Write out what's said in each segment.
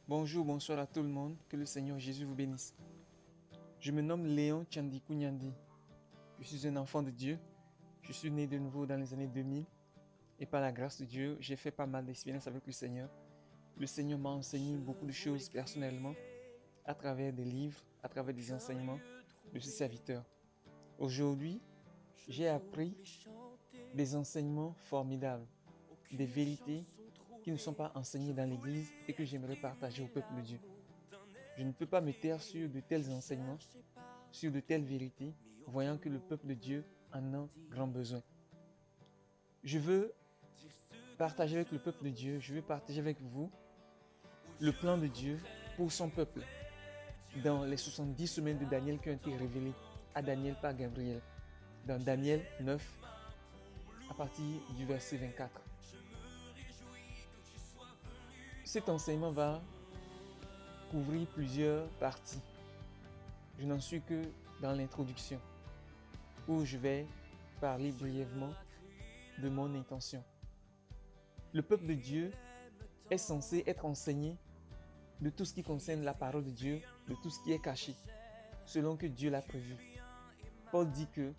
Bonjour, bonsoir à tout le monde, que le Seigneur Jésus vous bénisse. Je me nomme Léon Tchandikou Nyandi. Je suis un enfant de Dieu. Je suis né de nouveau dans les années 2000 et par la grâce de Dieu, j'ai fait pas mal d'expériences avec le Seigneur. Le Seigneur m'a enseigné beaucoup de choses personnellement à travers des livres, à travers des enseignements de ce serviteur. Aujourd'hui, j'ai appris des enseignements formidables, des vérités qui ne sont pas enseignées dans l'Église et que j'aimerais partager au peuple de Dieu. Je ne peux pas me taire sur de tels enseignements, sur de telles vérités, voyant que le peuple de Dieu en a grand besoin. Je veux partager avec le peuple de Dieu, je veux partager avec vous le plan de Dieu pour son peuple dans les 70 semaines de Daniel qui ont été révélées à Daniel par Gabriel, dans Daniel 9, à partir du verset 24. Cet enseignement va couvrir plusieurs parties. Je n'en suis que dans l'introduction, où je vais parler brièvement de mon intention. Le peuple de Dieu est censé être enseigné de tout ce qui concerne la parole de Dieu, de tout ce qui est caché, selon que Dieu l'a prévu. Paul dit que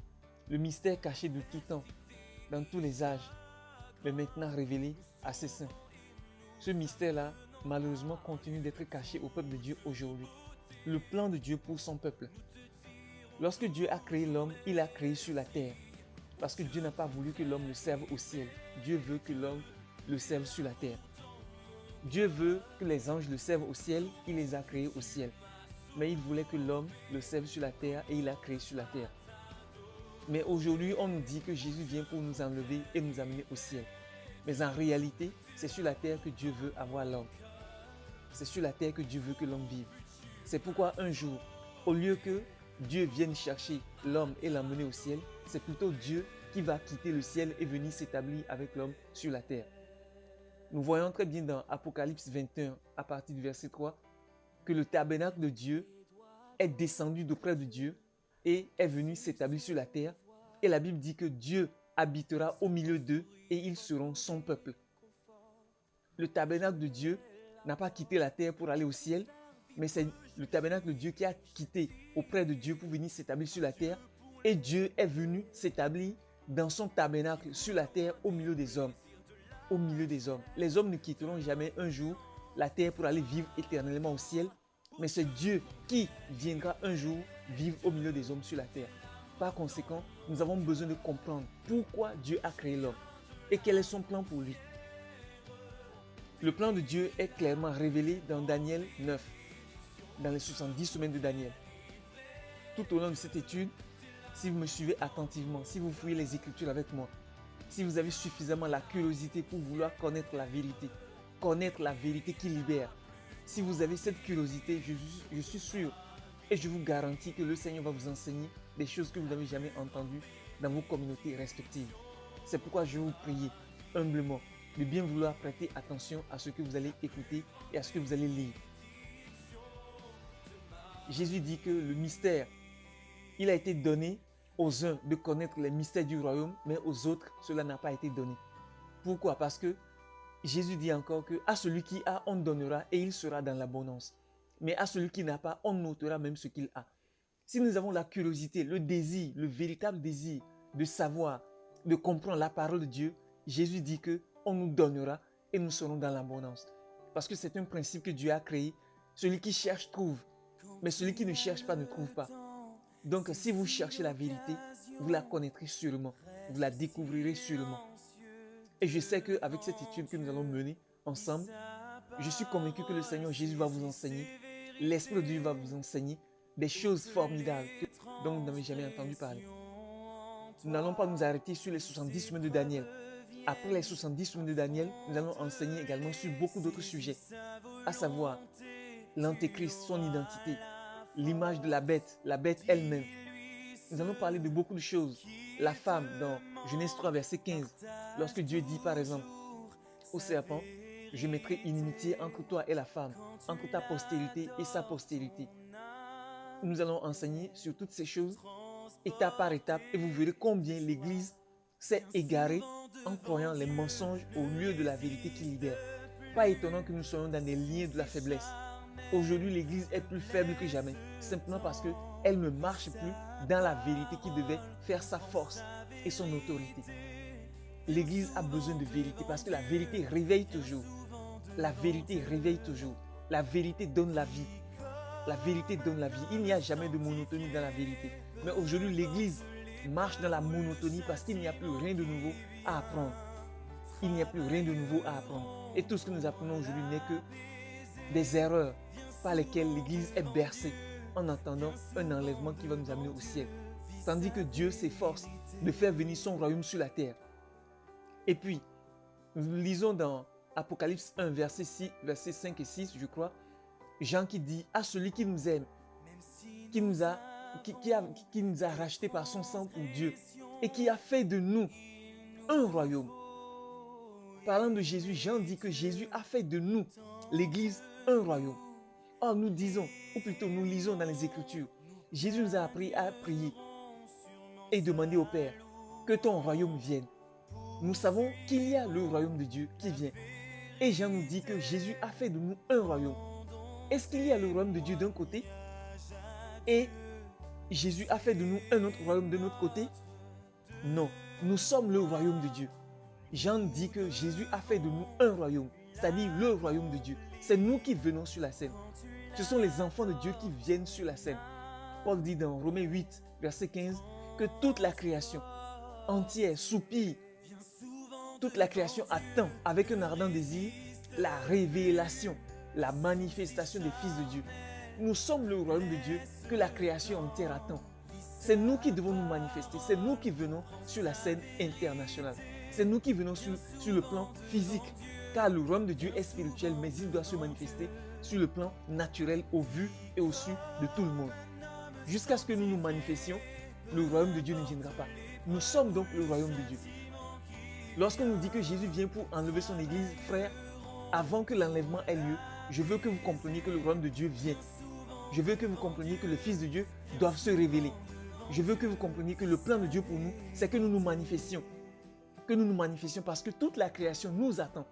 le mystère caché de tout temps, dans tous les âges, est maintenant révélé à ses saints. Ce mystère-là, malheureusement, continue d'être caché au peuple de Dieu aujourd'hui. Le plan de Dieu pour son peuple. Lorsque Dieu a créé l'homme, il l'a créé sur la terre. Parce que Dieu n'a pas voulu que l'homme le serve au ciel. Dieu veut que l'homme le serve sur la terre. Dieu veut que les anges le servent au ciel, il les a créés au ciel. Mais il voulait que l'homme le serve sur la terre et il l'a créé sur la terre. Mais aujourd'hui, on nous dit que Jésus vient pour nous enlever et nous amener au ciel. Mais en réalité, c'est sur la terre que Dieu veut avoir l'homme. C'est sur la terre que Dieu veut que l'homme vive. C'est pourquoi un jour, au lieu que Dieu vienne chercher l'homme et l'emmener au ciel, c'est plutôt Dieu qui va quitter le ciel et venir s'établir avec l'homme sur la terre. Nous voyons très bien dans Apocalypse 21, à partir du verset 3, que le tabernacle de Dieu est descendu d'auprès de Dieu et est venu s'établir sur la terre. Et la Bible dit que Dieu habitera au milieu d'eux et ils seront son peuple. Le tabernacle de Dieu n'a pas quitté la terre pour aller au ciel, mais c'est le tabernacle de Dieu qui a quitté auprès de Dieu pour venir s'établir sur la terre. Et Dieu est venu s'établir dans son tabernacle sur la terre au milieu des hommes. Au milieu des hommes. Les hommes ne quitteront jamais un jour la terre pour aller vivre éternellement au ciel, mais c'est Dieu qui viendra un jour vivre au milieu des hommes sur la terre. Par conséquent, nous avons besoin de comprendre pourquoi Dieu a créé l'homme et quel est son plan pour lui. Le plan de Dieu est clairement révélé dans Daniel 9, dans les 70 semaines de Daniel. Tout au long de cette étude, si vous me suivez attentivement, si vous fouillez les Écritures avec moi, si vous avez suffisamment la curiosité pour vouloir connaître la vérité qui libère, si vous avez cette curiosité, je suis sûr et je vous garantis que le Seigneur va vous enseigner des choses que vous n'avez jamais entendues dans vos communautés respectives. C'est pourquoi je vais vous prier humblement de bien vouloir prêter attention à ce que vous allez écouter et à ce que vous allez lire. Jésus dit que le mystère, il a été donné aux uns de connaître les mystères du royaume, mais aux autres, cela n'a pas été donné. Pourquoi? Parce que Jésus dit encore que à celui qui a, on donnera et il sera dans l'abondance. Mais à celui qui n'a pas, on ôtera même ce qu'il a. Si nous avons la curiosité, le désir, le véritable désir de savoir, de comprendre la parole de Dieu, Jésus dit que on nous donnera et nous serons dans l'abondance. Parce que c'est un principe que Dieu a créé. Celui qui cherche trouve, mais celui qui ne cherche pas ne trouve pas. Donc si vous cherchez la vérité, vous la connaîtrez sûrement, vous la découvrirez sûrement. Et je sais qu'avec cette étude que nous allons mener ensemble, je suis convaincu que le Seigneur Jésus va vous enseigner, l'Esprit de Dieu va vous enseigner des choses formidables dont vous n'avez jamais entendu parler. Nous n'allons pas nous arrêter sur les 70 semaines de Daniel. Après les 70 semaines de Daniel, nous allons enseigner également sur beaucoup d'autres sujets, à savoir l'Antéchrist, son identité, l'image de la bête elle-même. Nous allons parler de beaucoup de choses. La femme dans Genèse 3, verset 15, lorsque Dieu dit par exemple au serpent, je mettrai inimitié entre toi et la femme, entre ta postérité et sa postérité. Nous allons enseigner sur toutes ces choses, étape par étape, et vous verrez combien l'Église s'est égarée en croyant les mensonges au lieu de la vérité qui libère. pas étonnant que nous soyons dans des liens de la faiblesse. Aujourd'hui, l'Église est plus faible que jamais, simplement parce qu'elle ne marche plus dans la vérité qui devait faire sa force et son autorité. L'Église a besoin de vérité parce que la vérité réveille toujours. La vérité réveille toujours. La vérité donne la vie. La vérité donne la vie. Il n'y a jamais de monotonie dans la vérité. Mais aujourd'hui, l'Église marche dans la monotonie parce qu'il n'y a plus rien de nouveau à apprendre. Il n'y a plus rien de nouveau à apprendre. Et tout ce que nous apprenons aujourd'hui n'est que des erreurs par lesquelles l'Église est bercée en attendant un enlèvement qui va nous amener au ciel. Tandis que Dieu s'efforce de faire venir son royaume sur la terre. Et puis, nous lisons dans Apocalypse 1, versets 5 et 6, je crois, Jean qui dit à celui qui nous aime, qui nous a rachetés par son sang pour Dieu et qui a fait de nous un royaume. Parlant de Jésus, Jean dit que Jésus a fait de nous, l'Église, un royaume. Or, nous disons, ou plutôt nous lisons dans les Écritures, Jésus nous a appris à prier et demander au Père que ton royaume vienne. Nous savons qu'il y a le royaume de Dieu qui vient. Et Jean nous dit que Jésus a fait de nous un royaume. Est-ce qu'il y a le royaume de Dieu d'un côté et Jésus a fait de nous un autre royaume de l'autre côté? Non, nous sommes le royaume de Dieu. Jean dit que Jésus a fait de nous un royaume, c'est-à-dire le royaume de Dieu. C'est nous qui venons sur la scène. Ce sont les enfants de Dieu qui viennent sur la scène. Paul dit dans Romains 8, verset 15, que toute la création entière soupire. Toute la création attend avec un ardent désir la révélation, la manifestation des fils de Dieu. Nous sommes le royaume de Dieu que la création entière attend. C'est nous qui devons nous manifester. C'est nous qui venons sur la scène internationale. C'est nous qui venons sur le plan physique. Car le royaume de Dieu est spirituel, mais il doit se manifester sur le plan naturel, au vu et au su de tout le monde. Jusqu'à ce que nous nous manifestions, le royaume de Dieu ne viendra pas. Nous sommes donc le royaume de Dieu. Lorsqu'on nous dit que Jésus vient pour enlever son église, frère, avant que l'enlèvement ait lieu, je veux que vous compreniez que le royaume de Dieu vient. Je veux que vous compreniez que les fils de Dieu doivent se révéler. Je veux que vous compreniez que le plan de Dieu pour nous, c'est que nous nous manifestions. Que nous nous manifestions parce que toute la création nous attend.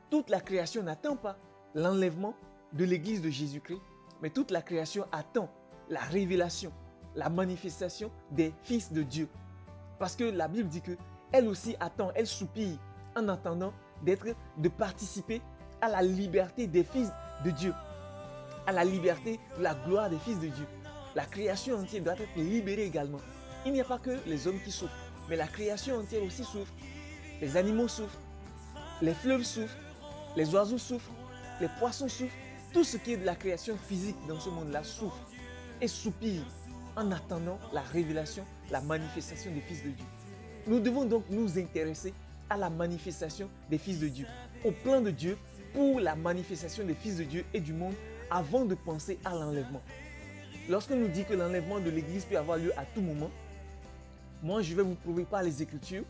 Toute la création n'attend pas l'enlèvement de l'église de Jésus-Christ, mais toute la création attend la révélation, la manifestation des fils de Dieu. Parce que la Bible dit que elle aussi attend, elle soupire en attendant de participer à la liberté des fils de Dieu, à la liberté, la gloire des fils de Dieu. La création entière doit être libérée également. Il n'y a pas que les hommes qui souffrent, mais la création entière aussi souffre. Les animaux souffrent, les fleuves souffrent, les oiseaux souffrent, les poissons souffrent. Tout ce qui est de la création physique dans ce monde-là souffre et soupire en attendant la révélation, la manifestation des fils de Dieu. Nous devons donc nous intéresser à la manifestation des fils de Dieu, au plan de Dieu pour la manifestation des fils de Dieu et du monde avant de penser à l'enlèvement. Lorsqu'on nous dit que l'enlèvement de l'Église peut avoir lieu à tout moment, moi je vais vous prouver par les Écritures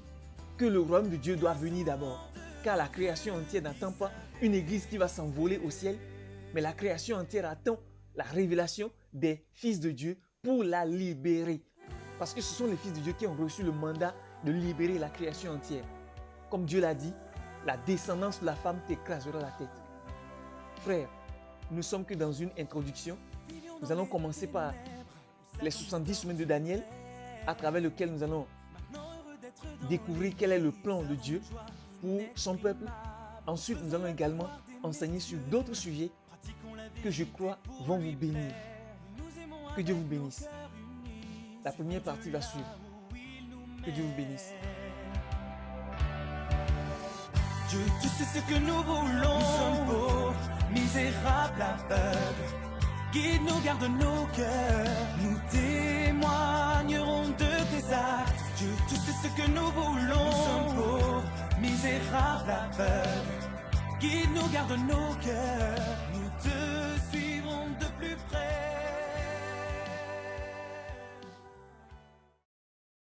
que le royaume de Dieu doit venir d'abord. Car la création entière n'attend pas une Église qui va s'envoler au ciel, mais la création entière attend la révélation des fils de Dieu pour la libérer. Parce que ce sont les fils de Dieu qui ont reçu le mandat de libérer la création entière. Comme Dieu l'a dit, la descendance de la femme t'écrasera la tête. Frère, nous ne sommes que dans une introduction. Nous allons commencer par les 70 semaines de Daniel, à travers lequel nous allons découvrir quel est le plan de Dieu pour son peuple. Ensuite, nous allons également enseigner sur d'autres sujets que je crois vont vous bénir. Que Dieu vous bénisse. La première partie va suivre. Que Dieu vous bénisse. Dieu, tu sais ce que nous voulons. Nous sommes pauvres, misérables, aveugles. Guide-nous, garde nos cœurs. Nous témoignerons de tes actes. Dieu, tu sais ce que nous voulons. Nous sommes pauvres, misérables, aveugles. Guide-nous, garde nos cœurs. Nous te suivrons de plus près.